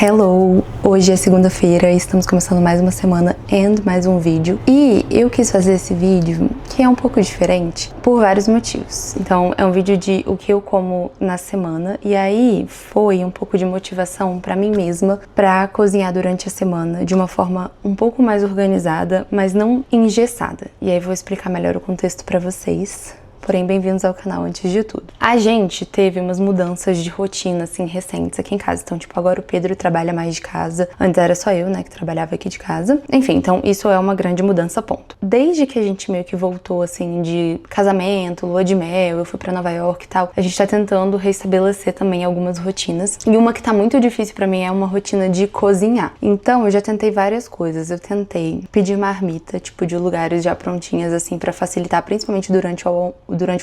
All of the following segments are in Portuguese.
Hello! Hoje é segunda-feira e estamos começando mais uma semana e mais um vídeo. E eu quis fazer esse vídeo, que é um pouco diferente, por vários motivos. Então, é um vídeo de o que eu como na semana. E aí, foi um pouco de motivação pra mim mesma pra cozinhar durante a semana de uma forma um pouco mais organizada, mas não engessada. E aí, vou explicar melhor o contexto pra vocês. Porém, bem-vindos ao canal antes de tudo. A gente teve umas mudanças de rotina, assim, recentes aqui em casa. Então, tipo, agora o Pedro trabalha mais de casa. Antes era só eu, né, que trabalhava aqui de casa. Enfim, então isso é uma grande mudança, ponto. Desde que a gente meio que voltou, assim, de casamento, lua de mel, eu fui pra Nova York e tal, a gente tá tentando restabelecer também algumas rotinas. E uma que tá muito difícil pra mim é uma rotina de cozinhar. Então, eu já tentei várias coisas. Eu tentei pedir marmita, tipo, de lugares já prontinhas, assim, pra facilitar, principalmente durante o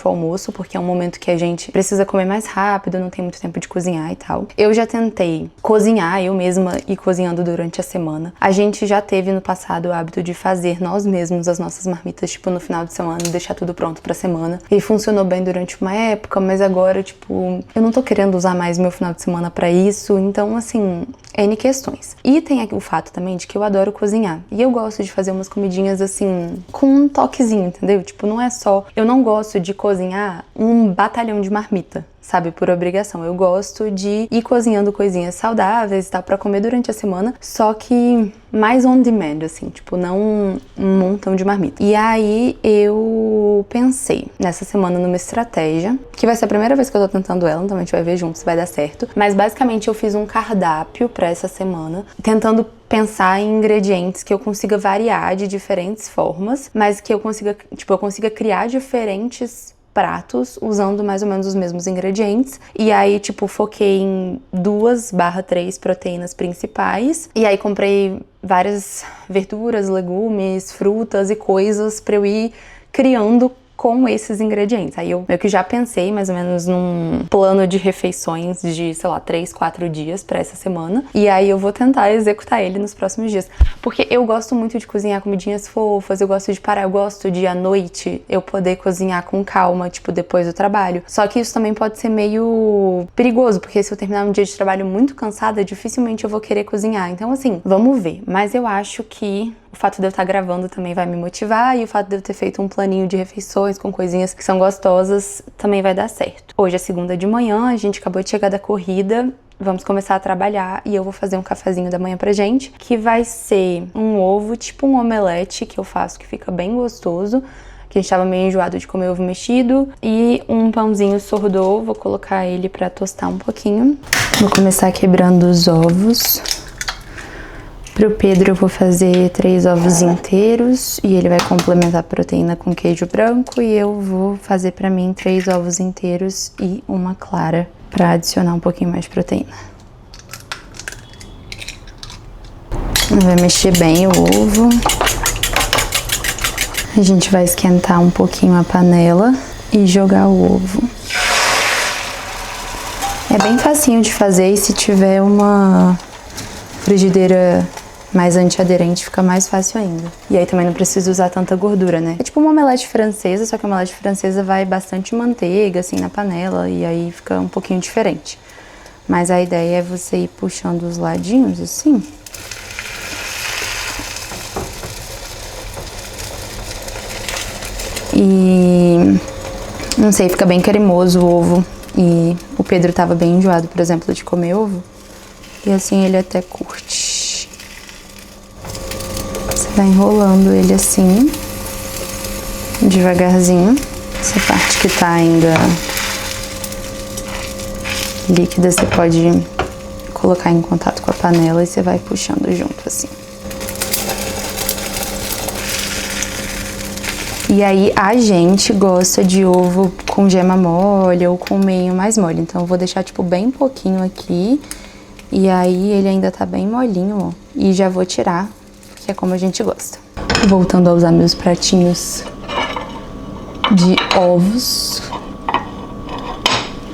almoço, porque é um momento que a gente precisa comer mais rápido, não tem muito tempo de cozinhar e tal. Eu já tentei cozinhar, eu mesma ir cozinhando durante a semana. A gente já teve no passado o hábito de fazer nós mesmos as nossas marmitas, tipo, no final de semana, e deixar tudo pronto pra semana. E funcionou bem durante uma época, mas agora, tipo, eu não tô querendo usar mais meu final de semana pra isso, então, assim, N questões. E tem aqui o fato também de que eu adoro cozinhar. E eu gosto de fazer umas comidinhas, assim, com um toquezinho, entendeu? Tipo, não é só... Eu não gosto de cozinhar um batalhão de marmita, sabe, por obrigação. Eu gosto de ir cozinhando coisinhas saudáveis e tal pra comer durante a semana, só que mais on demand, assim, tipo, não um montão de marmita. E aí eu pensei nessa semana numa estratégia, que vai ser a primeira vez que eu tô tentando ela, então a gente vai ver junto se vai dar certo. Mas basicamente eu fiz um cardápio pra essa semana, tentando pensar em ingredientes que eu consiga variar de diferentes formas, mas que eu consiga criar diferentes pratos usando mais ou menos os mesmos ingredientes. E aí, tipo, foquei em 2/3 proteínas principais. E aí comprei várias verduras, legumes, frutas e coisas pra eu ir criando com esses ingredientes. Aí eu meio que já pensei mais ou menos num plano de refeições de, sei lá, 3, 4 dias pra essa semana. E aí eu vou tentar executar ele nos próximos dias. Porque eu gosto muito de cozinhar comidinhas fofas, eu gosto de parar, eu gosto de à noite eu poder cozinhar com calma, tipo, depois do trabalho. Só que isso também pode ser meio perigoso, porque se eu terminar um dia de trabalho muito cansada, dificilmente eu vou querer cozinhar. Então, assim, vamos ver. Mas eu acho que o fato de eu estar gravando também vai me motivar, e o fato de eu ter feito um planinho de refeições com coisinhas que são gostosas também vai dar certo. Hoje é segunda de manhã, a gente acabou de chegar da corrida, vamos começar a trabalhar e eu vou fazer um cafezinho da manhã pra gente, que vai ser um ovo, tipo um omelete que eu faço, que fica bem gostoso, que a gente tava meio enjoado de comer ovo mexido, e um pãozinho sourdough, vou colocar ele pra tostar um pouquinho. Vou começar quebrando os ovos. Pro Pedro eu vou fazer 3 ovos inteiros e ele vai complementar a proteína com queijo branco, e eu vou fazer pra mim 3 ovos inteiros e uma clara pra adicionar um pouquinho mais de proteína. Vai mexer bem o ovo. A gente vai esquentar um pouquinho a panela e jogar o ovo. É bem facinho de fazer, e se tiver uma frigideira mais antiaderente fica mais fácil ainda. E aí também não precisa usar tanta gordura, né? É tipo uma omelete francesa, só que a omelete francesa vai bastante manteiga, assim, na panela, e aí fica um pouquinho diferente. Mas a ideia é você ir puxando os ladinhos, assim. E... não sei, fica bem cremoso o ovo. E o Pedro tava bem enjoado, por exemplo, de comer ovo. E assim ele até curte. Você vai enrolando ele assim, devagarzinho. Essa parte que tá ainda líquida, você pode colocar em contato com a panela e você vai puxando junto assim. E aí a gente gosta de ovo com gema mole ou com meio mais mole. Então eu vou deixar tipo bem pouquinho aqui. E aí ele ainda tá bem molinho, ó. E já vou tirar, que é como a gente gosta. Voltando a usar meus pratinhos de ovos.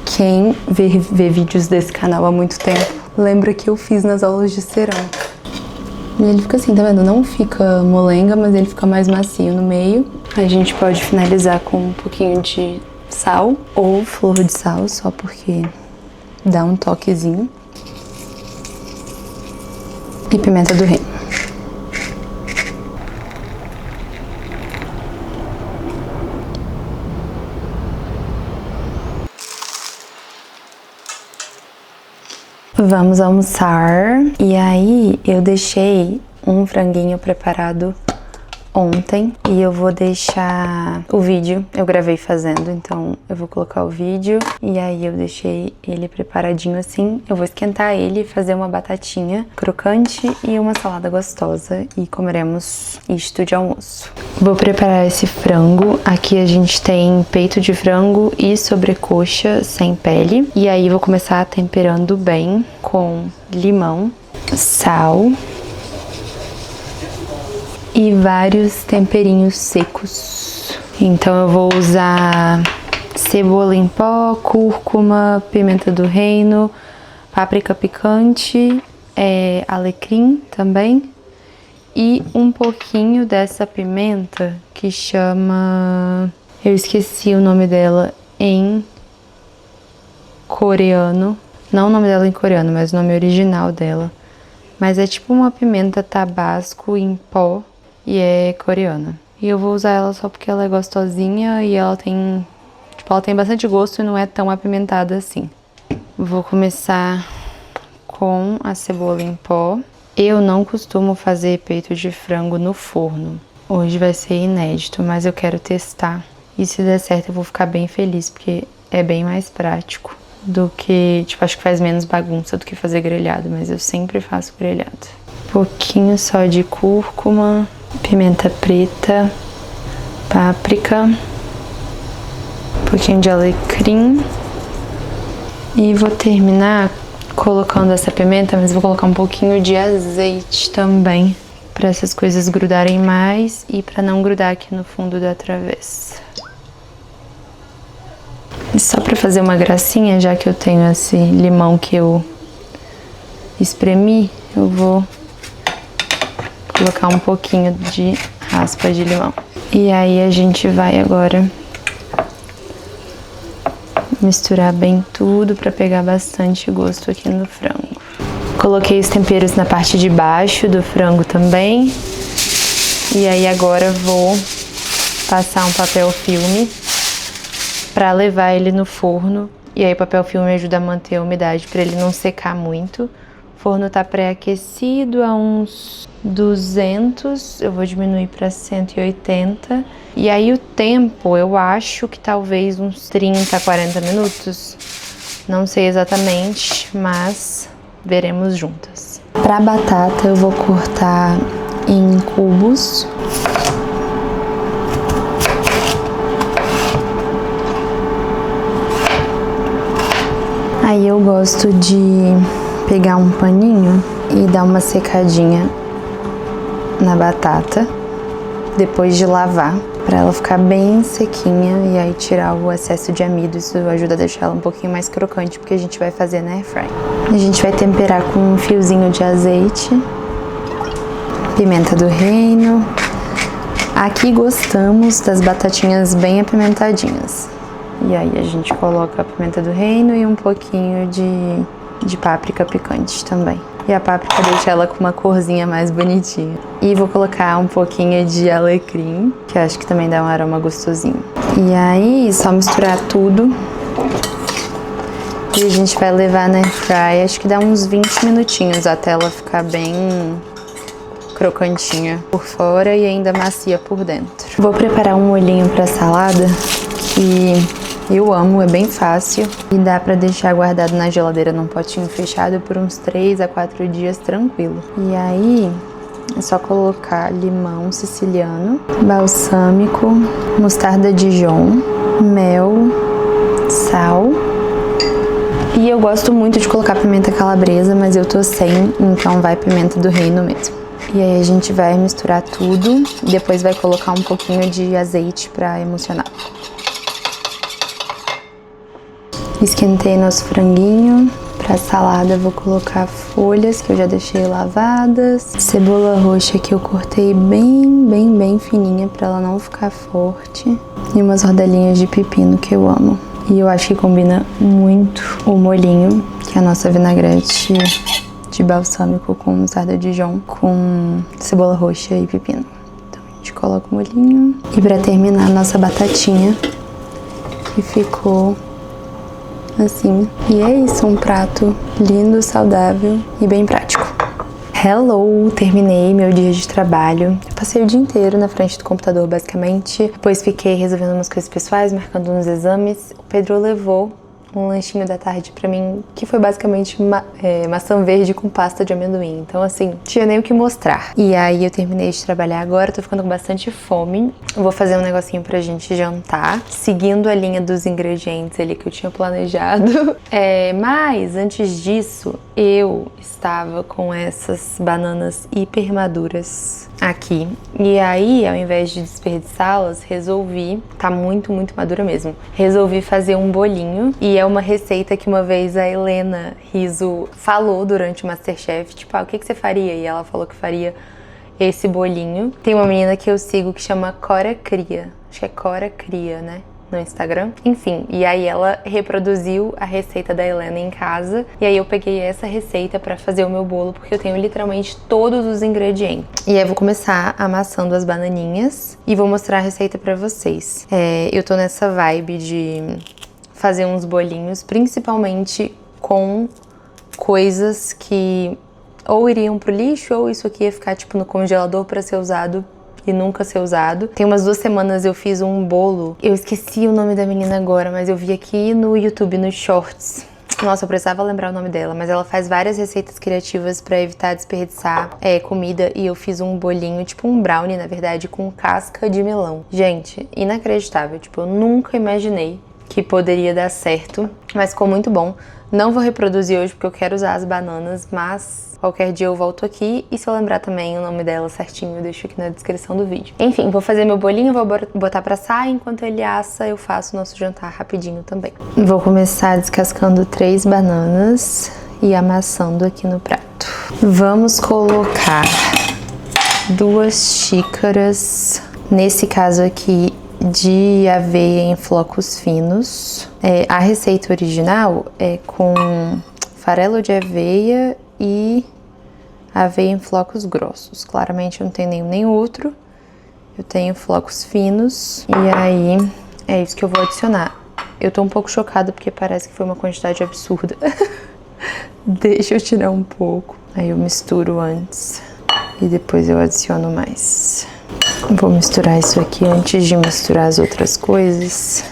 Quem vê vídeos desse canal há muito tempo lembra que eu fiz nas aulas de cerâmica. E ele fica assim, tá vendo? Não fica molenga, mas ele fica mais macio no meio. A gente pode finalizar com um pouquinho de sal ou flor de sal, só porque dá um toquezinho. E pimenta do reino. Vamos almoçar. E aí eu deixei um franguinho preparado ontem e eu vou deixar o vídeo, eu gravei fazendo, então eu vou colocar o vídeo e aí eu deixei ele preparadinho assim. Eu vou esquentar ele, fazer uma batatinha crocante e uma salada gostosa e comeremos isto de almoço. Vou preparar esse frango. Aqui a gente tem peito de frango e sobrecoxa sem pele. E aí vou começar temperando bem com limão, sal e vários temperinhos secos. Então eu vou usar cebola em pó, cúrcuma, pimenta do reino, páprica picante, alecrim também e um pouquinho dessa pimenta que chama... eu esqueci o nome dela em coreano. Não o nome dela em coreano, mas o nome original dela. Mas é tipo uma pimenta tabasco em pó. E é coreana. E eu vou usar ela só porque ela é gostosinha e ela tem... tipo, ela tem bastante gosto e não é tão apimentada assim. Vou começar com a cebola em pó. Eu não costumo fazer peito de frango no forno. Hoje vai ser inédito, mas eu quero testar. E se der certo eu vou ficar bem feliz, porque é bem mais prático do que... tipo, acho que faz menos bagunça do que fazer grelhado, mas eu sempre faço grelhado. Pouquinho só de cúrcuma, pimenta preta, páprica, um pouquinho de alecrim. E vou terminar colocando essa pimenta, mas vou colocar um pouquinho de azeite também, para essas coisas grudarem mais e para não grudar aqui no fundo da travessa. E só para fazer uma gracinha, já que eu tenho esse limão que eu espremi, eu vou colocar um pouquinho de raspa de limão. E aí a gente vai agora misturar bem tudo para pegar bastante gosto aqui no frango. Coloquei os temperos na parte de baixo do frango também. E aí agora vou passar um papel filme para levar ele no forno. E aí o papel filme ajuda a manter a umidade para ele não secar muito. O forno tá pré-aquecido a uns 200, eu vou diminuir para 180. E aí o tempo, eu acho que talvez uns 30, 40 minutos. Não sei exatamente, mas veremos juntas. Para batata eu vou cortar em cubos. Aí eu gosto de pegar um paninho e dar uma secadinha na batata depois de lavar, para ela ficar bem sequinha e aí tirar o excesso de amido. Isso ajuda a deixar ela um pouquinho mais crocante, porque a gente vai fazer na air fry. A gente vai temperar com um fiozinho de azeite, pimenta do reino. Aqui gostamos das batatinhas bem apimentadinhas. E aí a gente coloca a pimenta do reino e um pouquinho de páprica picante também. E a páprica deixa ela com uma corzinha mais bonitinha. E vou colocar um pouquinho de alecrim, que acho que também dá um aroma gostosinho. E aí, só misturar tudo. E a gente vai levar na air fry, acho que dá uns 20 minutinhos até ela ficar bem crocantinha por fora e ainda macia por dentro. Vou preparar um molhinho pra salada, que eu amo, é bem fácil e dá pra deixar guardado na geladeira num potinho fechado por uns 3 a 4 dias tranquilo. E aí é só colocar limão siciliano, balsâmico, mostarda Dijon, mel, sal. E eu gosto muito de colocar pimenta calabresa, mas eu tô sem, então vai pimenta do reino mesmo. E aí a gente vai misturar tudo e depois vai colocar um pouquinho de azeite pra emulsionar. Esquentei nosso franguinho Pra salada eu vou colocar folhas que eu já deixei lavadas, cebola roxa que eu cortei bem fininha pra ela não ficar forte, e umas rodelinhas de pepino que eu amo. E eu acho que combina muito o molhinho, que é a nossa vinagrete de balsâmico com mostarda Dijon, com cebola roxa e pepino. Então a gente coloca o molhinho. E pra terminar, a nossa batatinha, que ficou assim. E é isso, um prato lindo, saudável e bem prático. Hello! Terminei meu dia de trabalho. Eu passei o dia inteiro na frente do computador, basicamente. Depois fiquei resolvendo umas coisas pessoais, marcando uns exames. O Pedro levou um lanchinho da tarde pra mim, que foi basicamente maçã verde com pasta de amendoim. Então, assim, tinha nem o que mostrar. E aí, eu terminei de trabalhar agora, tô ficando com bastante fome. Eu vou fazer um negocinho pra gente jantar, seguindo a linha dos ingredientes ali que eu tinha planejado. Mas, antes disso, eu estava com essas bananas hiper maduras aqui. E aí, ao invés de desperdiçá-las, resolvi, tá muito madura mesmo, resolvi fazer um bolinho. E é uma receita que uma vez a Helena Rizzo falou durante o MasterChef, tipo, o que você faria? E ela falou que faria esse bolinho. Tem uma menina que eu sigo que chama Cora Cria, acho que é Cora Cria, né? No Instagram. Enfim, e aí ela reproduziu a receita da Helena em casa, e aí eu peguei essa receita pra fazer o meu bolo, porque eu tenho literalmente todos os ingredientes. E aí eu vou começar amassando as bananinhas e vou mostrar a receita pra vocês. Eu tô nessa vibe de fazer uns bolinhos, principalmente com coisas que ou iriam pro lixo, ou isso aqui ia ficar tipo no congelador pra ser usado e nunca ser usado. Tem umas 2 semanas eu fiz um bolo, eu esqueci o nome da menina agora, mas eu vi aqui no YouTube, nos shorts. Nossa, eu precisava lembrar o nome dela, mas ela faz várias receitas criativas pra evitar desperdiçar comida, e eu fiz um bolinho, tipo um brownie, na verdade, com casca de melão. Gente, inacreditável, tipo, eu nunca imaginei que poderia dar certo, mas ficou muito bom. Não vou reproduzir hoje porque eu quero usar as bananas, mas qualquer dia eu volto aqui, e se eu lembrar também o nome dela certinho, eu deixo aqui na descrição do vídeo. Enfim, vou fazer meu bolinho, vou botar pra assar, enquanto ele assa eu faço o nosso jantar rapidinho também. Vou começar descascando 3 bananas e amassando aqui no prato. Vamos colocar 2 xícaras, nesse caso aqui, de aveia em flocos finos. A receita original é com farelo de aveia e aveia em flocos grossos. Claramente eu não tenho nenhum nem outro. Eu tenho flocos finos. E aí é isso que eu vou adicionar. Eu tô um pouco chocada porque parece que foi uma quantidade absurda. Deixa eu tirar um pouco. Aí eu misturo antes e depois eu adiciono mais. Vou misturar isso aqui antes de misturar as outras coisas,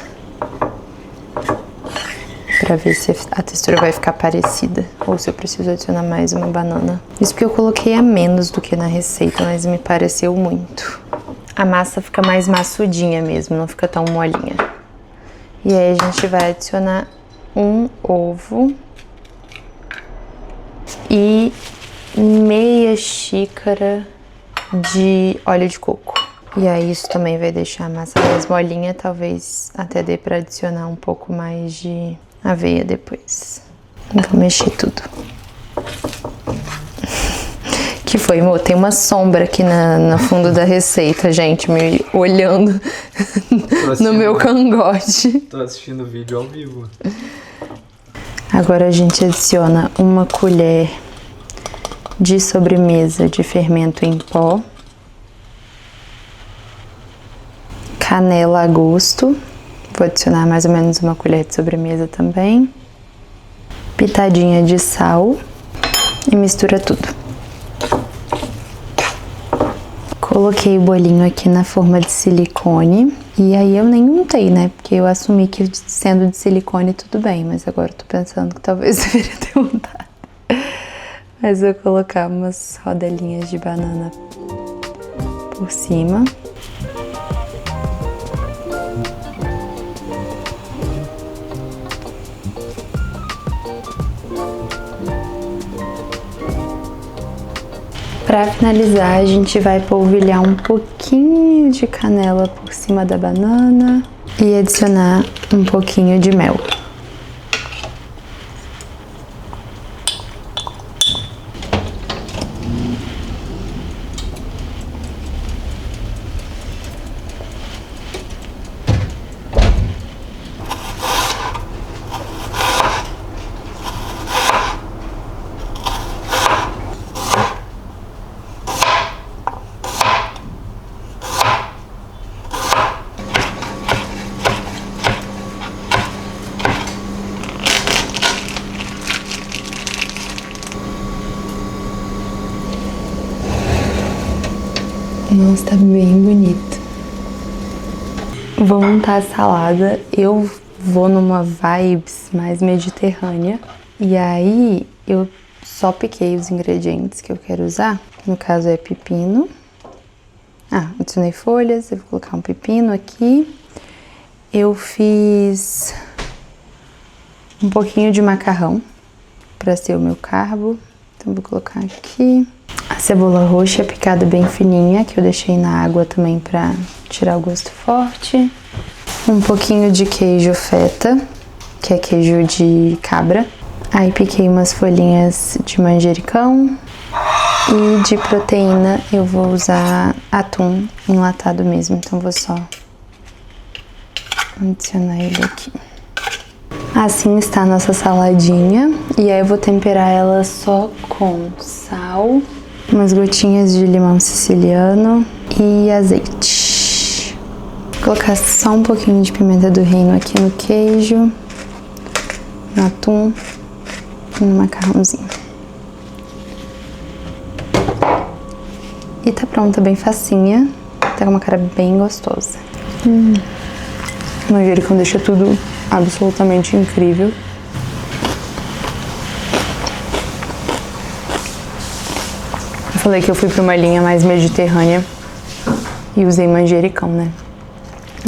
pra ver se a textura vai ficar parecida, ou se eu preciso adicionar mais uma banana. Isso porque eu coloquei a menos do que na receita, mas me pareceu muito. A massa fica mais maçudinha mesmo, não fica tão molinha. E aí a gente vai adicionar um ovo e meia xícara de óleo de coco. E aí isso também vai deixar a massa mais molinha, talvez até dê pra adicionar um pouco mais de aveia depois. Vou mexer tudo. Que foi, amor? Tem uma sombra aqui no fundo da receita, gente, me olhando no meu cangote. Tô assistindo o vídeo ao vivo. Agora a gente adiciona 1 colher de sobremesa de fermento em pó, canela a gosto, vou adicionar mais ou menos 1 colher de sobremesa também, pitadinha de sal e mistura tudo. Coloquei o bolinho aqui na forma de silicone e aí eu nem untei, né? Porque eu assumi que sendo de silicone tudo bem, mas agora eu tô pensando que talvez eu deveria ter untado. Mas eu vou colocar umas rodelinhas de banana por cima. Para finalizar, a gente vai polvilhar um pouquinho de canela por cima da banana e adicionar um pouquinho de mel. Nossa, tá bem bonito. Vou montar a salada. Eu vou numa vibes mais mediterrânea. E aí eu só piquei os ingredientes que eu quero usar. No caso é pepino. Adicionei folhas. Eu vou colocar um pepino aqui. Eu fiz um pouquinho de macarrão para ser o meu carbo. Então vou colocar aqui. A cebola roxa picada bem fininha, que eu deixei na água também para tirar o gosto forte. Um pouquinho de queijo feta, que é queijo de cabra. Aí piquei umas folhinhas de manjericão. E de proteína eu vou usar atum enlatado mesmo, então vou só adicionar ele aqui. Assim está a nossa saladinha. E aí eu vou temperar ela só com sal, umas gotinhas de limão siciliano e azeite. Vou colocar só um pouquinho de pimenta do reino aqui no queijo, no atum e no macarrãozinho. E tá pronta, bem facinha. Tá com uma cara bem gostosa. O manjericão deixa tudo absolutamente incrível. Eu falei que eu fui pra uma linha mais mediterrânea e usei manjericão, né?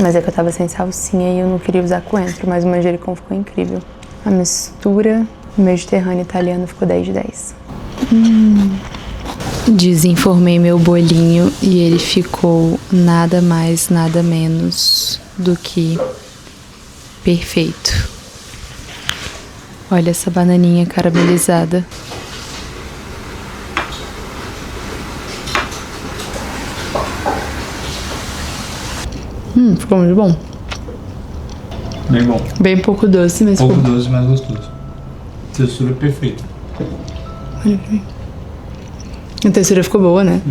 Mas é que eu tava sem salsinha e eu não queria usar coentro, mas o manjericão ficou incrível. A mistura mediterrâneo italiano ficou 10 de 10. Desenformei meu bolinho e ele ficou nada mais, nada menos do que perfeito. Olha essa bananinha caramelizada. Ficou muito bom. Bem bom. Bem pouco doce, mas Pouco doce, mas gostoso. Textura perfeita. Olha pra mim. A textura ficou boa, né?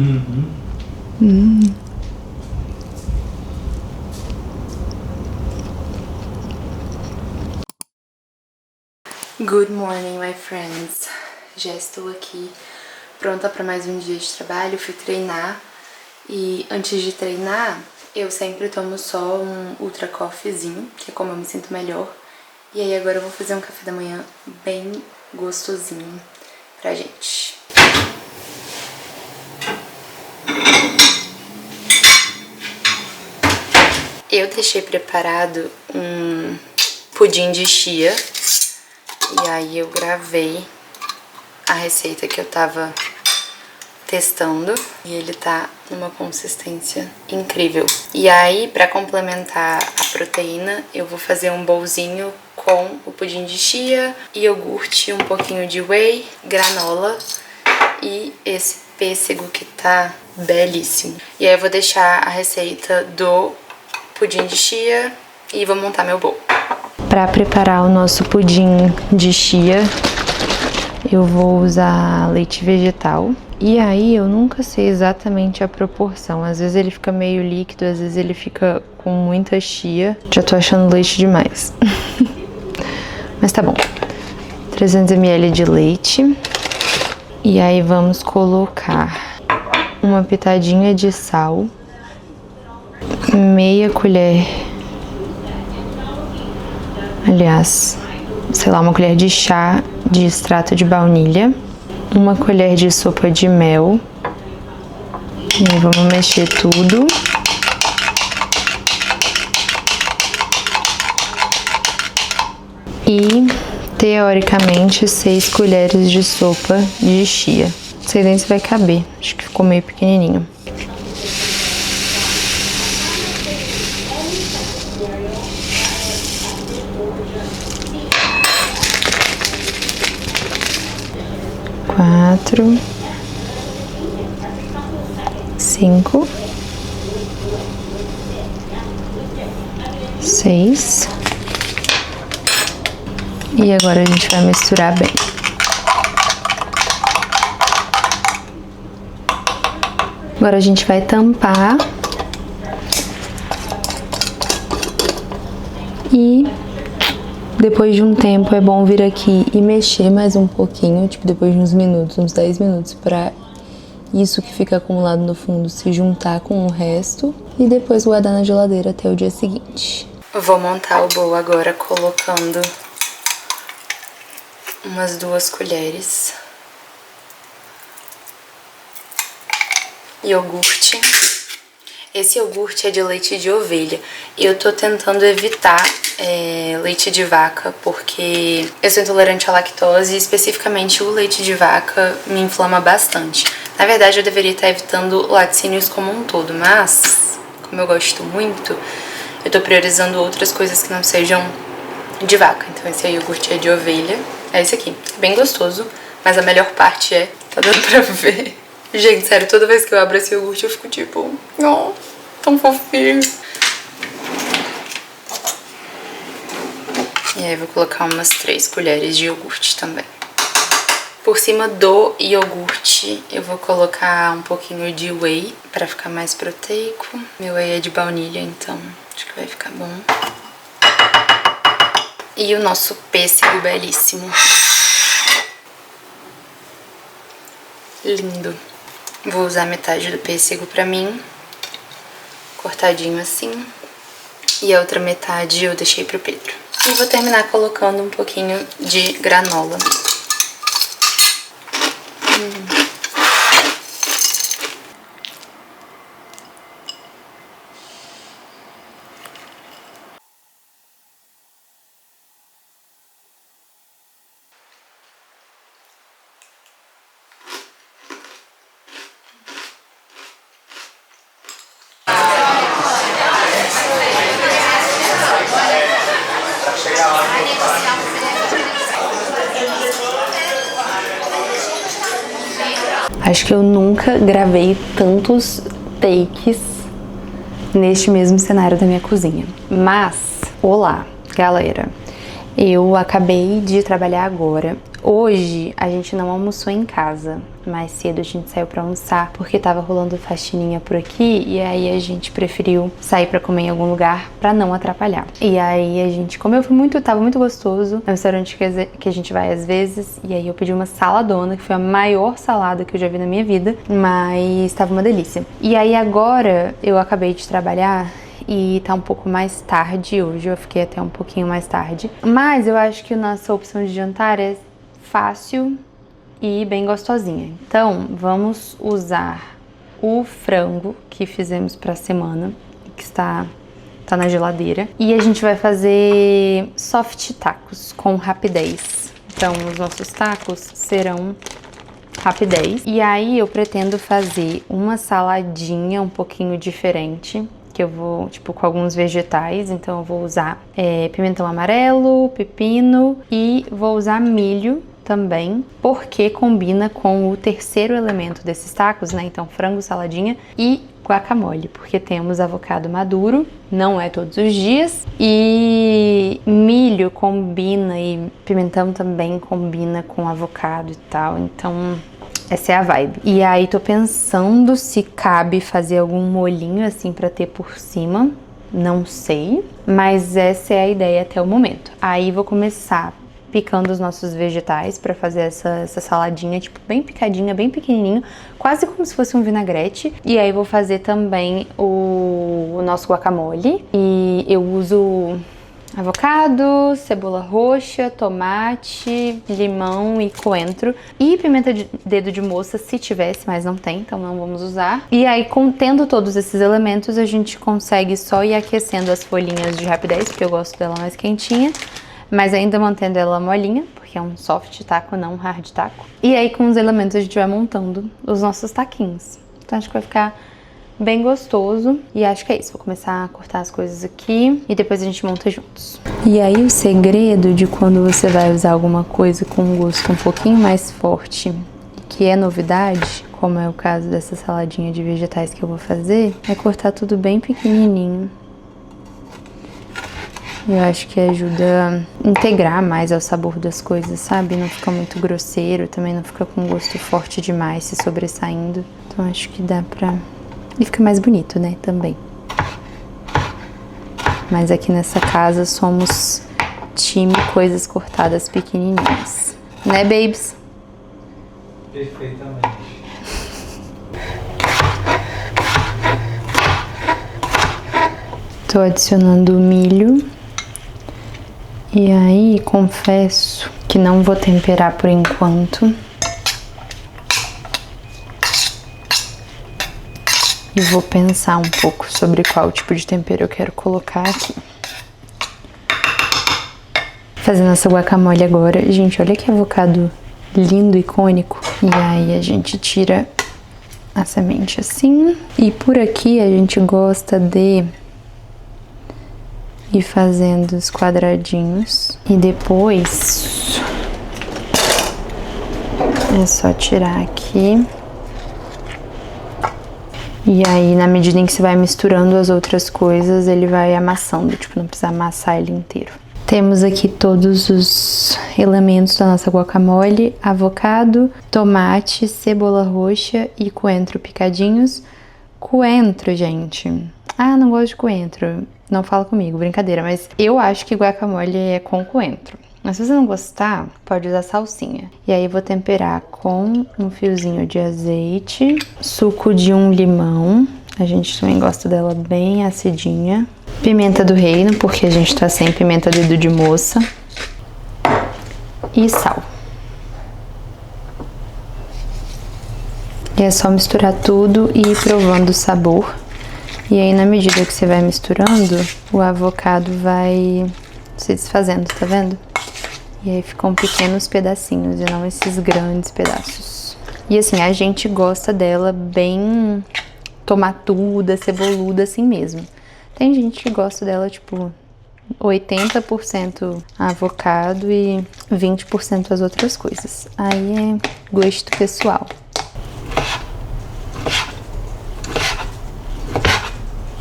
Good morning, my friends. Já estou aqui pronta para mais um dia de trabalho. Fui treinar e antes de treinar eu sempre tomo só um ultra coffeezinho, que é como eu me sinto melhor. E aí agora eu vou fazer um café da manhã bem gostosinho pra gente. Eu deixei preparado um pudim de chia e aí eu gravei a receita que eu tava testando e ele tá numa consistência incrível. E aí, pra complementar a proteína, eu vou fazer um bowlzinho com o pudim de chia, iogurte, um pouquinho de whey, granola e esse pêssego que tá belíssimo. E aí eu vou deixar a receita do pudim de chia e vou montar meu bowl. Para preparar o nosso pudim de chia, eu vou usar leite vegetal. E aí eu nunca sei exatamente a proporção. Às vezes ele fica meio líquido, às vezes ele fica com muita chia. Já tô achando leite demais. Mas tá bom. 300 ml de leite. E aí vamos colocar uma pitadinha de sal, meia colher, aliás, sei lá, uma colher de chá de extrato de baunilha, uma colher de sopa de mel. E aí vamos mexer tudo. E, teoricamente, 6 colheres de sopa de chia. Não sei nem se vai caber, acho que ficou meio pequenininho. Quatro, 5, 6. E agora a gente vai misturar bem. Agora a gente vai tampar e depois de um tempo é bom vir aqui e mexer mais um pouquinho, tipo depois de uns minutos, uns 10 minutos, pra isso que fica acumulado no fundo se juntar com o resto e depois guardar na geladeira até o dia seguinte. Vou montar o bowl agora colocando umas 2 colheres. Iogurte. Esse iogurte é de leite de ovelha. E eu tô tentando evitar leite de vaca, porque eu sou intolerante à lactose e especificamente o leite de vaca me inflama bastante. Na verdade, eu deveria estar evitando laticínios como um todo, mas como eu gosto muito, eu tô priorizando outras coisas que não sejam de vaca. Então esse iogurte é de ovelha. É esse aqui. Bem gostoso, mas a melhor parte é... Tá dando pra ver? Gente, sério, toda vez que eu abro esse iogurte eu fico tipo... Oh, tão fofinho. E aí eu vou colocar umas 3 colheres de iogurte também. Por cima do iogurte eu vou colocar um pouquinho de whey pra ficar mais proteico. Meu whey é de baunilha, então acho que vai ficar bom. E o nosso pêssego belíssimo. Lindo. Vou usar metade do pêssego pra mim, cortadinho assim. E a outra metade eu deixei pro Pedro. E vou terminar colocando um pouquinho de granola. Acho que eu nunca gravei tantos takes neste mesmo cenário da minha cozinha. Mas, olá, galera. Eu acabei de trabalhar agora. Hoje a gente não almoçou em casa. Mais cedo a gente saiu pra almoçar porque tava rolando faxininha por aqui e aí a gente preferiu sair pra comer em algum lugar pra não atrapalhar. E aí a gente comeu, tava muito gostoso. É um restaurante que a gente vai às vezes e aí eu pedi uma saladona, que foi a maior salada que eu já vi na minha vida, mas tava uma delícia. E aí agora eu acabei de trabalhar e tá um pouco mais tarde hoje, eu fiquei até um pouquinho mais tarde. Mas eu acho que a nossa opção de jantar é fácil e bem gostosinha. Então, vamos usar o frango que fizemos pra semana, que tá na geladeira. E a gente vai fazer soft tacos com rapidez. Então, os nossos tacos serão rapidez. E aí, eu pretendo fazer uma saladinha um pouquinho diferente, que eu vou, tipo, com alguns vegetais. Então, eu vou usar pimentão amarelo, pepino e vou usar milho também, porque combina com o terceiro elemento desses tacos, né? Então, frango, saladinha e guacamole, porque temos avocado maduro, não é todos os dias, e milho combina e pimentão também combina com avocado e tal, então essa é a vibe. E aí tô pensando se cabe fazer algum molhinho assim pra ter por cima, não sei, mas essa é a ideia até o momento. Aí vou começar picando os nossos vegetais pra fazer essa saladinha, tipo, bem picadinha, bem pequenininho, quase como se fosse um vinagrete. E aí vou fazer também o nosso guacamole. E eu uso avocado, cebola roxa, tomate, limão e coentro. E pimenta de dedo de moça, se tivesse, mas não tem, então não vamos usar. E aí, tendo todos esses elementos, a gente consegue só ir aquecendo as folhinhas de rapidez, porque eu gosto dela mais quentinha, mas ainda mantendo ela molinha, porque é um soft taco, não um hard taco. E aí, com os elementos, a gente vai montando os nossos taquinhos. Então, acho que vai ficar bem gostoso. E acho que é isso. Vou começar a cortar as coisas aqui e depois a gente monta juntos. E aí, o segredo de quando você vai usar alguma coisa com um gosto um pouquinho mais forte, que é novidade, como é o caso dessa saladinha de vegetais que eu vou fazer, é cortar tudo bem pequenininho. Eu acho que ajuda a integrar mais ao sabor das coisas, sabe? Não fica muito grosseiro, também não fica com um gosto forte demais, se sobressaindo. Então acho que dá pra... E fica mais bonito, né? Também. Mas aqui nessa casa somos time coisas cortadas pequenininhas. Né, babes? Perfeitamente. Tô adicionando o milho. E aí, confesso que não vou temperar por enquanto. E vou pensar um pouco sobre qual tipo de tempero eu quero colocar aqui. Fazendo essa guacamole agora. Gente, olha que avocado lindo, icônico. E aí a gente tira a semente assim. E por aqui a gente gosta de ir fazendo os quadradinhos. E depois é só tirar aqui. E aí, na medida em que você vai misturando as outras coisas, ele vai amassando. Tipo, não precisa amassar ele inteiro. Temos aqui todos os elementos da nossa guacamole: avocado, tomate, cebola roxa e coentro picadinhos. Coentro, gente. Ah, não gosto de coentro. Não fala comigo, brincadeira. Mas eu acho que guacamole é com coentro. Mas se você não gostar, pode usar salsinha. E aí vou temperar com um fiozinho de azeite, suco de um limão. A gente também gosta dela bem acidinha. Pimenta do reino, porque a gente tá sem pimenta dedo de moça. E sal. E é só misturar tudo e ir provando o sabor. E aí, na medida que você vai misturando, o avocado vai se desfazendo, tá vendo? E aí ficam pequenos pedacinhos e não esses grandes pedaços. E assim, a gente gosta dela bem tomatuda, ceboluda assim mesmo. Tem gente que gosta dela tipo 80% avocado e 20% as outras coisas. Aí é gosto pessoal.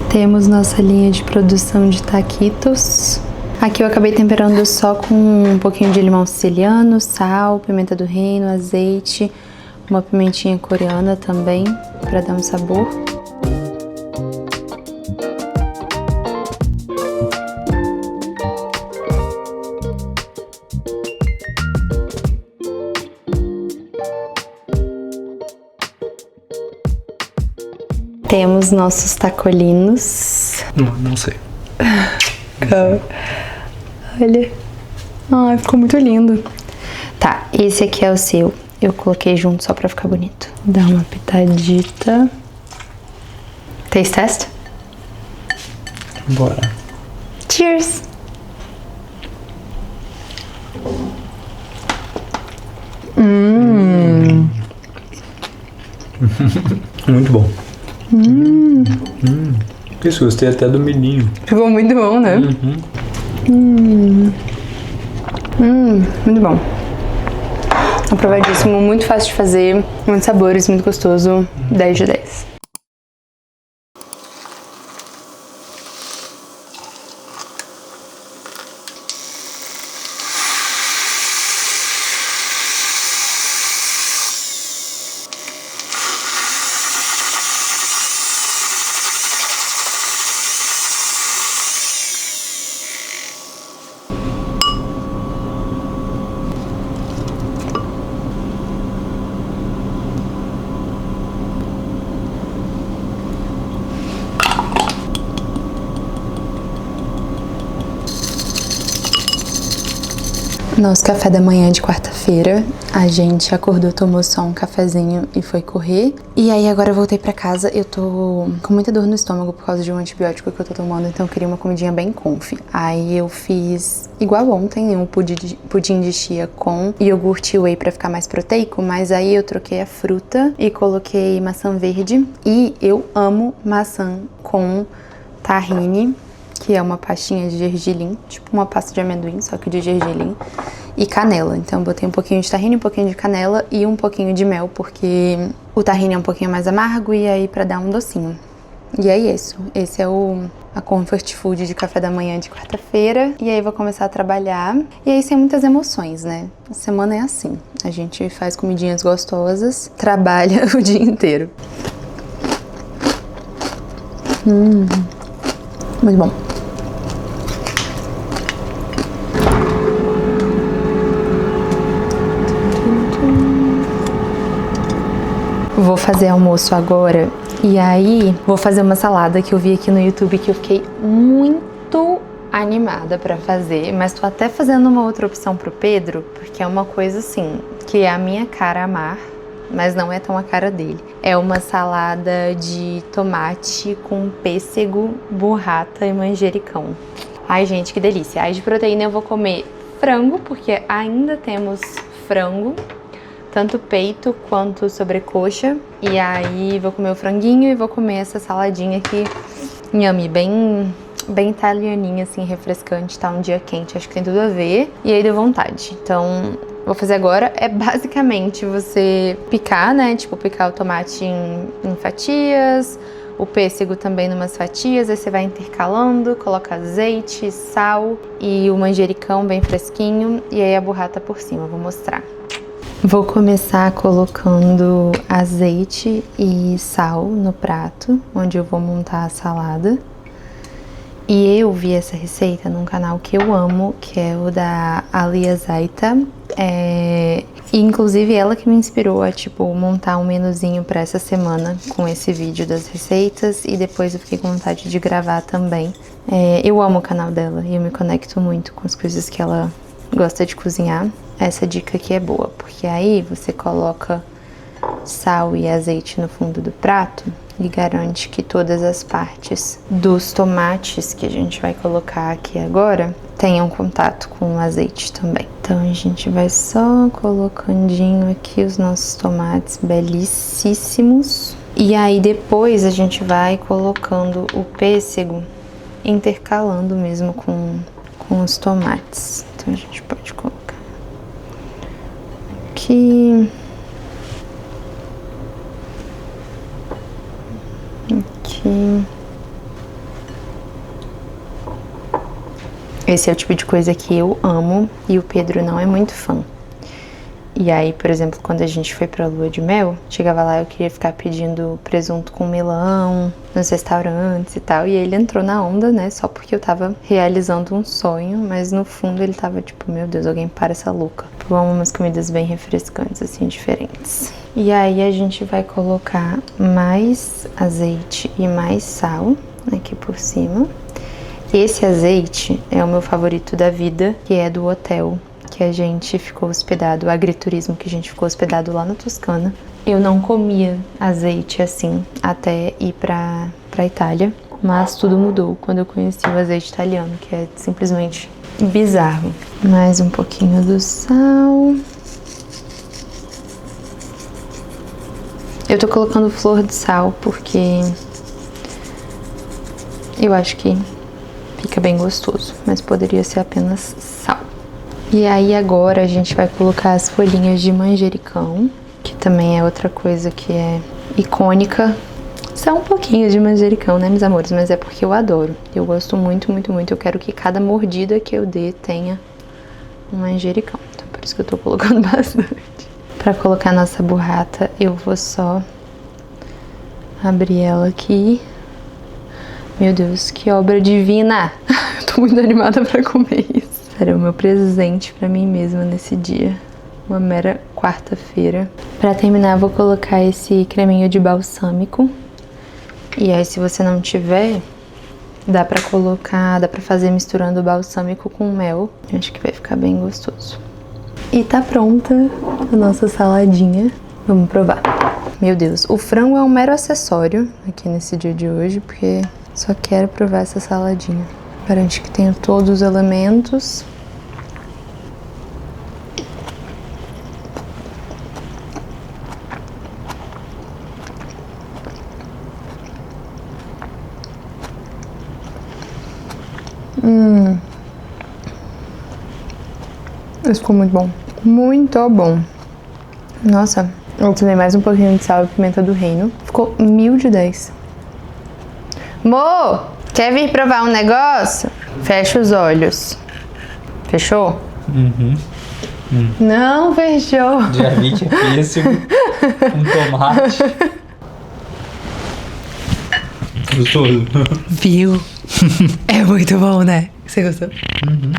Temos nossa linha de produção de taquitos. Aqui eu acabei temperando só com um pouquinho de limão siciliano, sal, pimenta do reino, azeite, uma pimentinha coreana também, para dar um sabor. Temos nossos tacolinos. Não sei. Olha. Ai, ficou muito lindo. Tá, esse aqui é o seu. Eu coloquei junto só pra ficar bonito. Dá uma pitadita. Taste test? Bora. Cheers! Muito bom. Isso, gostei até do milhinho. Ficou muito bom, né? Muito bom. Aprovadíssimo, muito fácil de fazer, muitos sabores, muito gostoso. 10 de 10. Nosso café da manhã de quarta-feira, a gente acordou, tomou só um cafezinho e foi correr. E aí agora eu voltei pra casa, eu tô com muita dor no estômago por causa de um antibiótico que eu tô tomando, então eu queria uma comidinha bem comfy. Aí eu fiz, igual ontem, um pudim de chia com iogurte e whey pra ficar mais proteico, mas aí eu troquei a fruta e coloquei maçã verde. E eu amo maçã com tahine, que é uma pastinha de gergelim, tipo uma pasta de amendoim, só que de gergelim, e canela. Então eu botei um pouquinho de tahine, um pouquinho de canela e um pouquinho de mel, porque o tahine é um pouquinho mais amargo e aí pra dar um docinho. E é isso, esse é a comfort food de café da manhã de quarta-feira. E aí vou começar a trabalhar, e aí sem muitas emoções, né? A semana é assim, a gente faz comidinhas gostosas, trabalha o dia inteiro. Muito bom. Vou fazer almoço agora e aí vou fazer uma salada que eu vi aqui no YouTube que eu fiquei muito animada pra fazer, mas tô até fazendo uma outra opção pro Pedro, porque é uma coisa assim, que é a minha cara amar, mas não é tão a cara dele. É uma salada de tomate com pêssego, burrata e manjericão. Ai, gente, que delícia. Aí de proteína eu vou comer frango, porque ainda temos frango, tanto peito quanto sobrecoxa. E aí vou comer o franguinho e vou comer essa saladinha aqui, yummy, bem italianinha, assim, refrescante, tá um dia quente, acho que tem tudo a ver. E aí deu vontade. Então, vou fazer agora é basicamente você picar, né? Tipo, picar o tomate em fatias, o pêssego também em umas fatias, aí você vai intercalando, coloca azeite, sal e o manjericão bem fresquinho e aí a burrata por cima, vou mostrar. Vou começar colocando azeite e sal no prato, onde eu vou montar a salada. E eu vi essa receita num canal que eu amo, que é o da Alia Zaita. E inclusive ela que me inspirou a, tipo, montar um menuzinho pra essa semana com esse vídeo das receitas. E depois eu fiquei com vontade de gravar também. Eu amo o canal dela e eu me conecto muito com as coisas que ela gosta de cozinhar. Essa dica aqui é boa, porque aí você coloca sal e azeite no fundo do prato e garante que todas as partes dos tomates que a gente vai colocar aqui agora tenham contato com o azeite também. Então a gente vai só colocandinho aqui os nossos tomates belicíssimos. E aí depois a gente vai colocando o pêssego, intercalando mesmo com os tomates. Então a gente pode colocar aqui. Aqui. Esse é o tipo de coisa que eu amo e o Pedro não é muito fã. E aí, por exemplo, quando a gente foi pra lua de mel, chegava lá eu queria ficar pedindo presunto com melão nos restaurantes e tal. E ele entrou na onda, né? Só porque eu tava realizando um sonho, mas no fundo ele tava tipo, meu Deus, alguém para essa louca. Eu amo umas comidas bem refrescantes, assim, diferentes. E aí a gente vai colocar mais azeite e mais sal aqui por cima. Esse azeite é o meu favorito da vida, que é do hotel que a gente ficou hospedado, o agriturismo que a gente ficou hospedado lá na Toscana. Eu não comia azeite assim até ir pra Itália, mas tudo mudou quando eu conheci o azeite italiano, que é simplesmente bizarro. Mais um pouquinho do sal. Eu tô colocando flor de sal porque eu acho que fica bem gostoso, mas poderia ser apenas sal. E aí agora a gente vai colocar as folhinhas de manjericão, que também é outra coisa que é icônica. Só um pouquinho de manjericão, né, meus amores? Mas é porque eu adoro. Eu gosto muito, muito, muito. Eu quero que cada mordida que eu dê tenha um manjericão. Então por isso que eu tô colocando bastante. Pra colocar a nossa burrata, eu vou só abrir ela aqui. Meu Deus, que obra divina! Eu tô muito animada pra comer isso. Era o meu presente pra mim mesma nesse dia. Uma mera quarta-feira. Pra terminar, eu vou colocar esse creminho de balsâmico. E aí, se você não tiver, dá pra colocar, dá pra fazer misturando o balsâmico com mel. Acho que vai ficar bem gostoso. E tá pronta a nossa saladinha. Vamos provar. Meu Deus, o frango é um mero acessório aqui nesse dia de hoje, porque só quero provar essa saladinha. Garante que tenho todos os elementos. Isso ficou muito bom. Muito bom. Nossa, eu tomei mais um pouquinho de sal e pimenta do reino. Ficou 1000 de 10. Mo, quer vir provar um negócio? Fecha os olhos. Fechou? Uhum. Não fechou. Diavite, pêssego, um tomate. Gostoso. Viu? É muito bom, né? Você gostou? Uhum.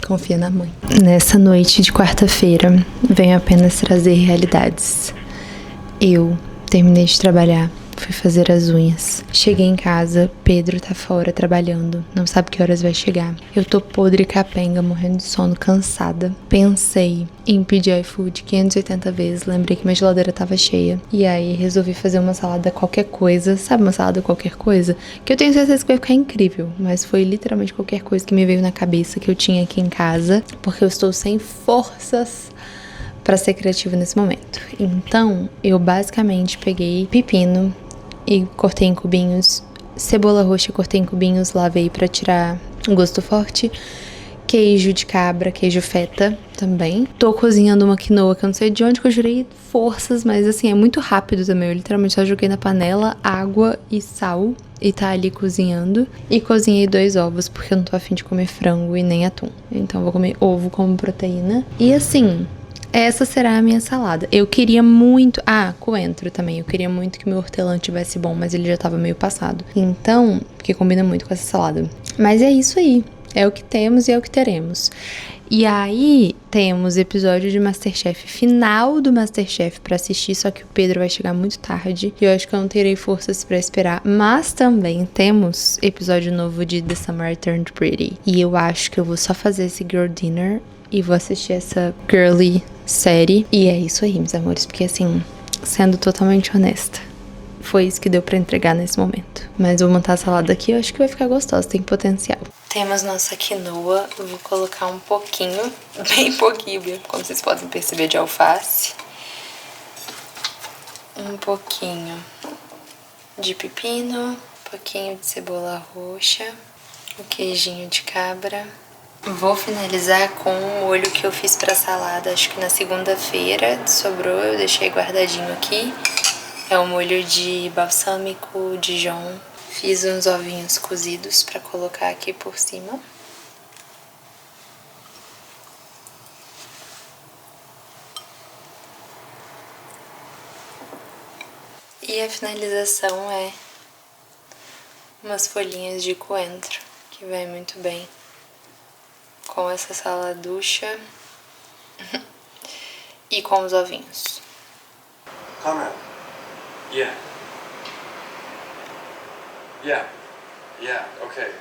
Confia na mãe. Nessa noite de quarta-feira, venho apenas trazer realidades. Eu terminei de trabalhar, fui fazer as unhas. Cheguei em casa, Pedro tá fora trabalhando, não sabe que horas vai chegar. Eu tô podre capenga, morrendo de sono, cansada. Pensei em pedir iFood 580 vezes, lembrei que minha geladeira tava cheia. E aí resolvi fazer uma salada qualquer coisa, sabe, uma salada qualquer coisa? Que eu tenho certeza que vai ficar incrível, mas foi literalmente qualquer coisa que me veio na cabeça que eu tinha aqui em casa, porque eu estou sem forças pra ser criativa nesse momento. Então, eu basicamente peguei pepino e cortei em cubinhos, cebola roxa cortei em cubinhos, lavei pra tirar o gosto forte, queijo de cabra, queijo feta também. Tô cozinhando uma quinoa que eu não sei de onde que eu jurei forças, mas assim, é muito rápido também. Eu literalmente só joguei na panela água e sal e tá ali cozinhando. E cozinhei 2 ovos, porque eu não tô afim de comer frango e nem atum. Então eu vou comer ovo como proteína. E assim, essa será a minha salada. Eu queria muito... Ah, coentro também. Eu queria muito que meu hortelã tivesse bom, mas ele já tava meio passado. Então, porque combina muito com essa salada. Mas é isso aí. É o que temos e é o que teremos. E aí, temos episódio de Masterchef, final do Masterchef pra assistir, só que o Pedro vai chegar muito tarde e eu acho que eu não terei forças pra esperar. Mas também temos episódio novo de The Summer I Turned Pretty. E eu acho que eu vou só fazer esse Girl Dinner e vou assistir essa girly série. E é isso aí, meus amores, porque assim, sendo totalmente honesta, foi isso que deu pra entregar nesse momento. Mas vou montar a salada aqui, eu acho que vai ficar gostosa, tem potencial. Temos nossa quinoa, eu vou colocar um pouquinho, bem pouquinho, como vocês podem perceber, de alface. Um pouquinho de pepino, um pouquinho de cebola roxa, o queijinho de cabra. Vou finalizar com o molho que eu fiz pra salada, acho que na segunda-feira sobrou, eu deixei guardadinho aqui. É um molho de balsâmico Dijon. Fiz uns ovinhos cozidos pra colocar aqui por cima. E a finalização é umas folhinhas de coentro, que vai muito bem com essa saladucha e com os ovinhos. Conrad. Yeah. Yeah. Yeah, okay.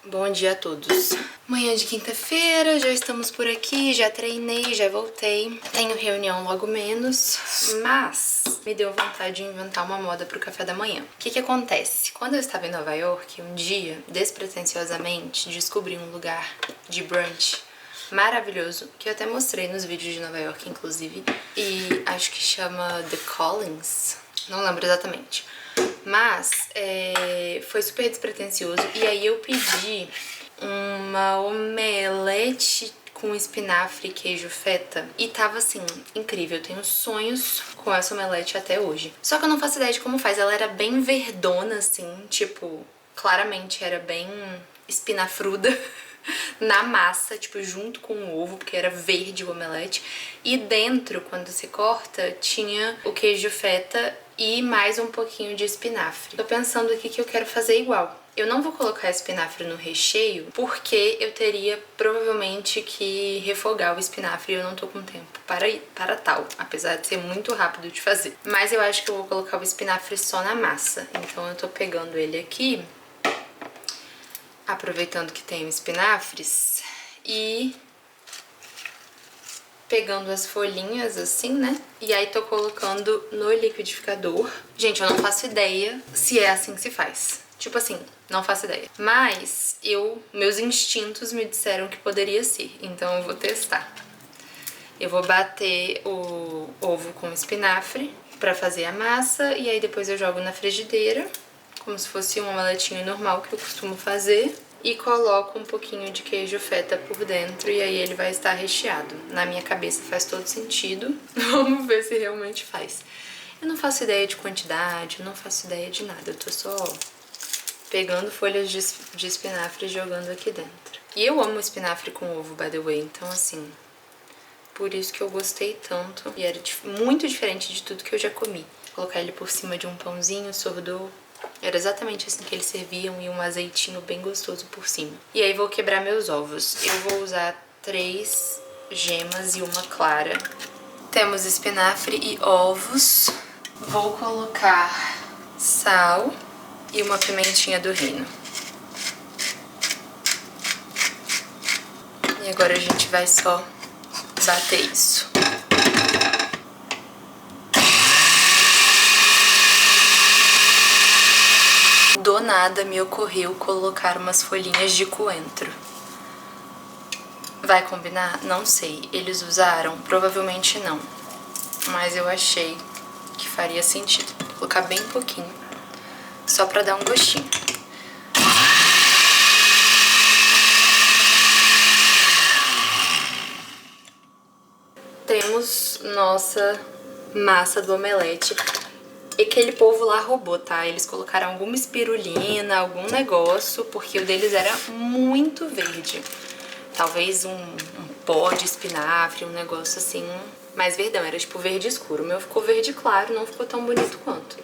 Bom dia a todos. Manhã de quinta-feira, já estamos por aqui, já treinei, já voltei. Tenho reunião logo menos, mas me deu vontade de inventar uma moda pro café da manhã. O que que acontece? Quando eu estava em Nova York, um dia, despretensiosamente, descobri um lugar de brunch maravilhoso, que eu até mostrei nos vídeos de Nova York, inclusive, e acho que chama The Collins, não lembro exatamente. Mas foi super despretensioso. E aí eu pedi uma omelete com espinafre e queijo feta. E tava assim, incrível. Eu tenho sonhos com essa omelete até hoje. Só que eu não faço ideia de como faz. Ela era bem verdona, assim, tipo, claramente era bem espinafruda na massa, tipo, junto com o ovo, porque era verde o omelete. E dentro, quando se corta, tinha o queijo feta e mais um pouquinho de espinafre. Tô pensando aqui que eu quero fazer igual. Eu não vou colocar espinafre no recheio, porque eu teria provavelmente que refogar o espinafre e eu não tô com tempo para tal, apesar de ser muito rápido de fazer. Mas eu acho que eu vou colocar o espinafre só na massa. Então eu tô pegando ele aqui, aproveitando que tem espinafres, e pegando as folhinhas assim, né? E aí tô colocando no liquidificador. Gente, eu não faço ideia se é assim que se faz. Tipo assim, não faço ideia. Mas meus instintos me disseram que poderia ser. Então eu vou testar. Eu vou bater o ovo com espinafre pra fazer a massa. E aí depois eu jogo na frigideira, como se fosse um omeletinho normal que eu costumo fazer. E coloco um pouquinho de queijo feta por dentro e aí ele vai estar recheado. Na minha cabeça faz todo sentido. Vamos ver se realmente faz. Eu não faço ideia de quantidade, eu não faço ideia de nada. Eu tô só pegando folhas de espinafre e jogando aqui dentro. E eu amo espinafre com ovo, by the way. Então, assim, por isso que eu gostei tanto. E era muito diferente de tudo que eu já comi. Colocar ele por cima de um pãozinho, sourdough. Era exatamente assim que eles serviam e um azeitinho bem gostoso por cima. E aí vou quebrar meus ovos. Eu vou usar 3 gemas e uma clara. Temos espinafre e ovos. Vou colocar sal e uma pimentinha do reino. E agora a gente vai só bater isso. Do nada me ocorreu colocar umas folhinhas de coentro. Vai combinar? Não sei. Eles usaram? Provavelmente não. Mas eu achei que faria sentido. Vou colocar bem pouquinho, só pra dar um gostinho. Temos nossa massa do omelete. E aquele povo lá roubou, tá? Eles colocaram alguma espirulina, algum negócio, porque o deles era muito verde. Talvez um pó de espinafre, um negócio assim, mais verdão. Era tipo verde escuro. O meu ficou verde claro, não ficou tão bonito quanto.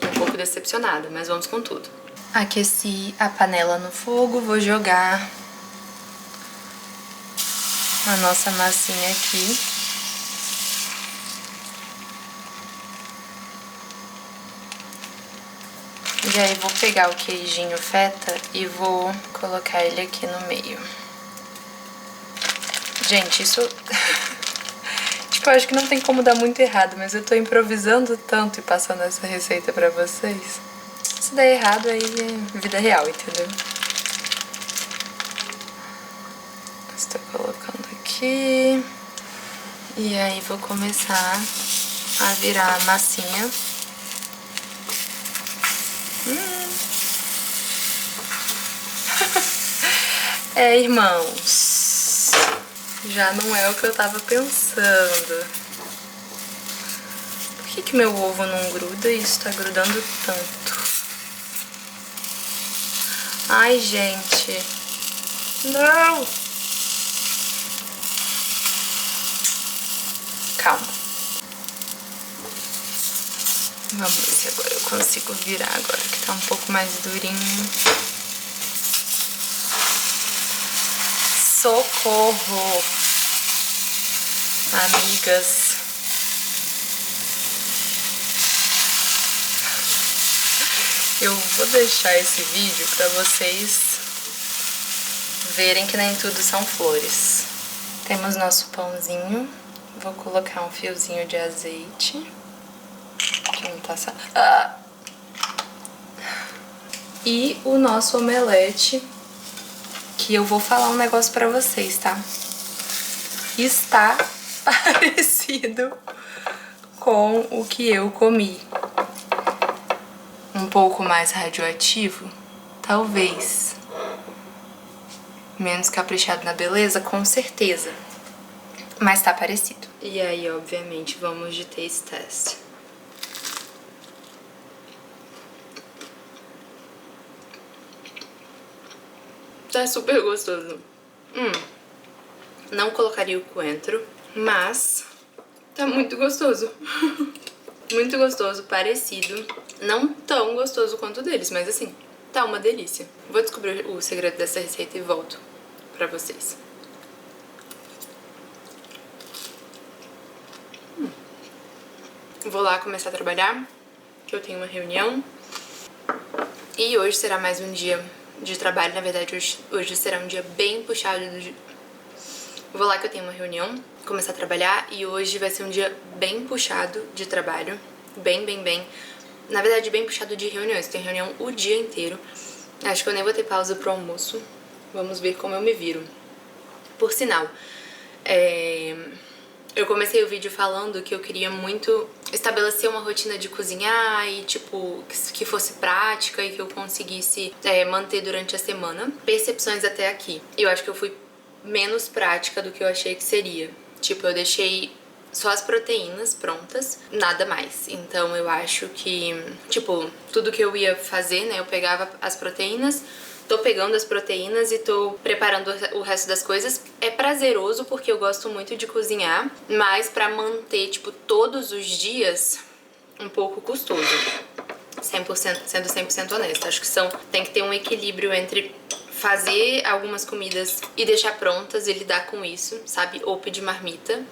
Tô um pouco decepcionada, mas vamos com tudo. Aqueci a panela no fogo, vou jogar a nossa massinha aqui. E aí vou pegar o queijinho feta e vou colocar ele aqui no meio. Gente, isso... tipo, eu acho que não tem como dar muito errado, mas eu tô improvisando tanto e passando essa receita pra vocês. Se der errado, aí é vida real, entendeu? Estou colocando aqui. E aí vou começar a virar a massinha. É, irmãos, já não é o que eu tava pensando. Por que meu ovo não gruda e isso tá grudando tanto? Ai, gente. Não! Calma. Vamos ver se agora eu consigo virar agora que tá um pouco mais durinho. Socorro! Amigas. Eu vou deixar esse vídeo pra vocês verem que nem tudo são flores. Temos nosso pãozinho. Vou colocar um fiozinho de azeite. Que não tá saindo. Ah! E o nosso omelete, que eu vou falar um negócio pra vocês, tá? Está parecido com o que eu comi. Um pouco mais radioativo? Talvez. Menos caprichado na beleza? Com certeza. Mas tá parecido. E aí, obviamente, vamos de taste test. Tá super gostoso. Não colocaria o coentro, mas tá muito gostoso. Muito gostoso, parecido. Não tão gostoso quanto o deles, mas assim, tá uma delícia. Vou descobrir o segredo dessa receita e volto pra vocês. Vou lá começar a trabalhar, que eu tenho uma reunião. E hoje será mais um dia de trabalho. Na verdade, hoje será um dia bem puxado. Vou lá que eu tenho uma reunião, começar a trabalhar. E hoje vai ser um dia bem puxado de trabalho. Bem. Na verdade, bem puxado de reuniões. Tem reunião o dia inteiro. Acho que eu nem vou ter pausa pro almoço. Vamos ver como eu me viro. Por sinal, eu comecei o vídeo falando que eu queria muito estabelecer uma rotina de cozinhar e, tipo, que fosse prática e que eu conseguisse manter durante a semana. Percepções até aqui. Eu acho que eu fui menos prática do que eu achei que seria. Tipo, eu deixei só as proteínas prontas, nada mais. Então eu acho que, tipo, tudo que eu ia fazer, né, eu pegava as proteínas, tô pegando as proteínas e tô preparando o resto das coisas. É prazeroso porque eu gosto muito de cozinhar, mas pra manter, tipo, todos os dias, um pouco custoso. 100%, sendo 100% honesta. Acho que tem que ter um equilíbrio entre fazer algumas comidas e deixar prontas e lidar com isso, sabe? Ou pedir marmita.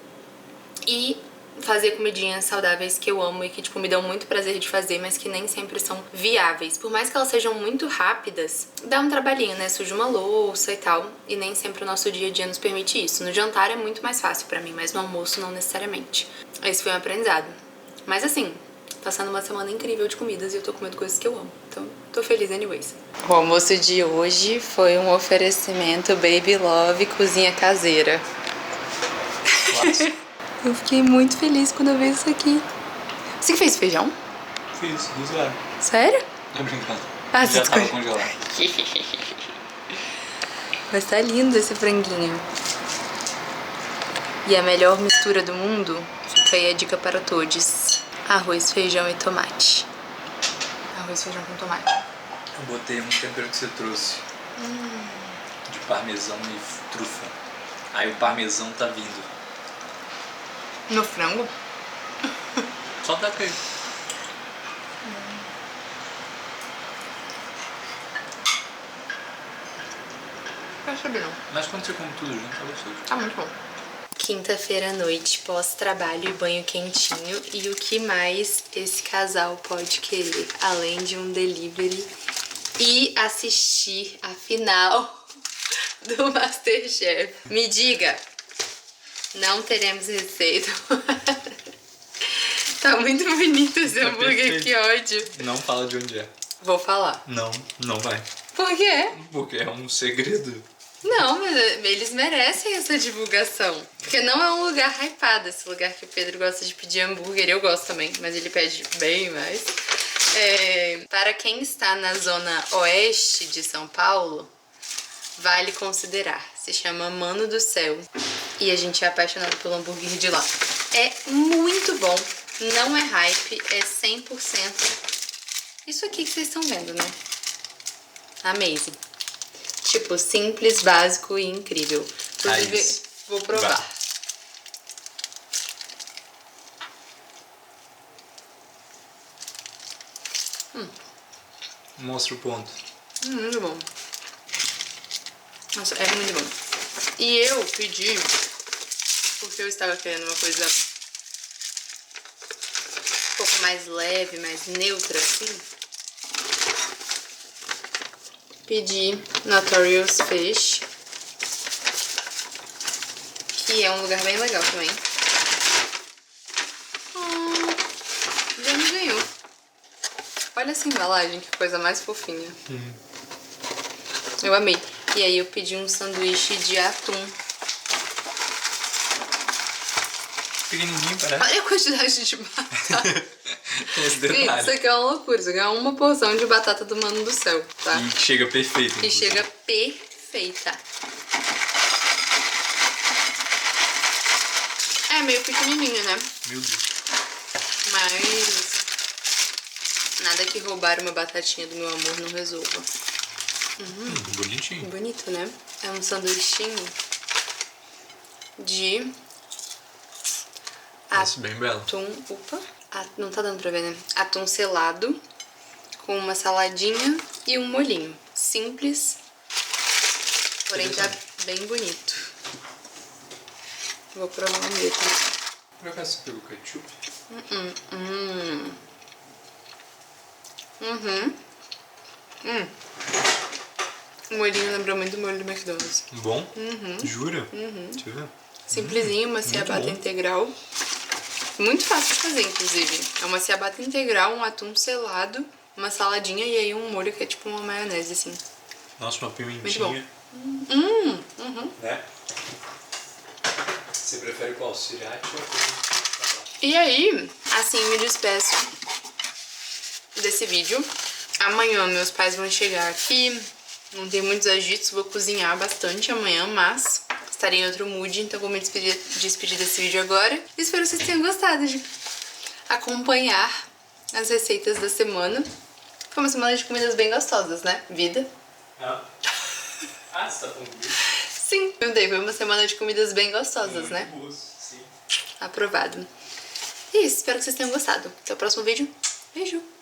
E fazer comidinhas saudáveis que eu amo e que, tipo, me dão muito prazer de fazer, mas que nem sempre são viáveis. Por mais que elas sejam muito rápidas, dá um trabalhinho, né? Suja uma louça e tal. E nem sempre o nosso dia a dia nos permite isso. No jantar é muito mais fácil pra mim, mas no almoço não necessariamente. Esse foi um aprendizado. Mas assim, passando uma semana incrível de comidas e eu tô comendo coisas que eu amo. Então, tô feliz anyways. O almoço de hoje foi um oferecimento Baby Love Cozinha Caseira. Eu fiquei muito feliz quando eu vi isso aqui. Você que fez feijão? Fiz, do zero. Sério? Tô brincando. Ah, Já você tava escolheu. congelado. Mas tá lindo esse franguinho. E a melhor mistura do mundo, fica aí a dica para todos. Arroz, feijão e tomate. Arroz, feijão com tomate. Eu botei um tempero que você trouxe. De parmesão e trufa. Aí o parmesão tá vindo. No frango? Só dá aqui. Não percebi não. Mas quando você come tudo junto, tá gostoso. Tá muito bom. Quinta-feira à noite, pós-trabalho e banho quentinho. E o que mais esse casal pode querer? Além de um delivery e assistir a final do Masterchef. Me diga, não teremos receita. Tá muito bonito esse Tá hambúrguer, perfeito. que ódio. Não fala de onde é. Vou falar. Não, não vai. Por quê? Porque é um segredo. Não, mas eles merecem essa divulgação. Porque não é um lugar hypado, esse lugar que o Pedro gosta de pedir hambúrguer. Eu gosto também, mas ele pede bem mais. Para quem está na zona oeste de São Paulo, vale considerar. Se chama Mano do Céu. E a gente é apaixonado pelo hambúrguer de lá. É muito bom. Não é hype, é 100%. Isso aqui que vocês estão vendo, né? Amazing. Tipo, simples, básico e incrível. Inclusive, Raiz. vou provar. Vai. Mostra o ponto. Muito bom. Nossa, é muito bom. E eu pedi, porque eu estava querendo uma coisa um pouco mais leve, mais neutra, assim. Pedi Notorious Fish, que é um lugar bem legal também. Já me ganhou. Olha essa embalagem, que coisa mais fofinha. Eu amei. E aí eu pedi um sanduíche de atum. Pequenininho, parece. Olha a quantidade de batata. Tem esse Gente, detalhe. isso aqui é uma loucura. Isso aqui é uma porção de batata do Mano do Céu, tá? E chega perfeito. E inclusive. chega perfeita. É meio pequenininho, né? Meu Deus. Mas nada que roubar uma batatinha do meu amor não resolva. Bonitinho. Bonito, né? É um sanduichinho de Parece bem belo. atum. Opa! Não tá dando pra ver, né? Atum selado com uma saladinha e um molhinho. Simples, porém tá bem bonito. Vou provar um dele também. Por acaso você pegou ketchup? O molhinho lembra muito do molho do McDonald's. Bom? Jura? Deixa eu ver. Simplesinho, uma ciabatta bom. integral. Muito fácil de fazer, inclusive. É uma ciabatta integral, um atum selado, uma saladinha e aí um molho que é tipo uma maionese, assim. Nossa, uma Muito pimentinha. Né? Você prefere qual? Sriracha ou... E aí, assim me despeço desse vídeo. Amanhã meus pais vão chegar aqui. Não tem muitos agitos, vou cozinhar bastante amanhã, mas estarei em outro mood, então vou me despedir desse vídeo agora. Espero que vocês tenham gostado de acompanhar as receitas da semana. Foi uma semana de comidas bem gostosas, né? Vida. Ah, você tá falando comigo? Sim, foi uma semana de comidas bem gostosas, né? Muito boas, sim. Aprovado. E isso, espero que vocês tenham gostado. Até o próximo vídeo. Beijo!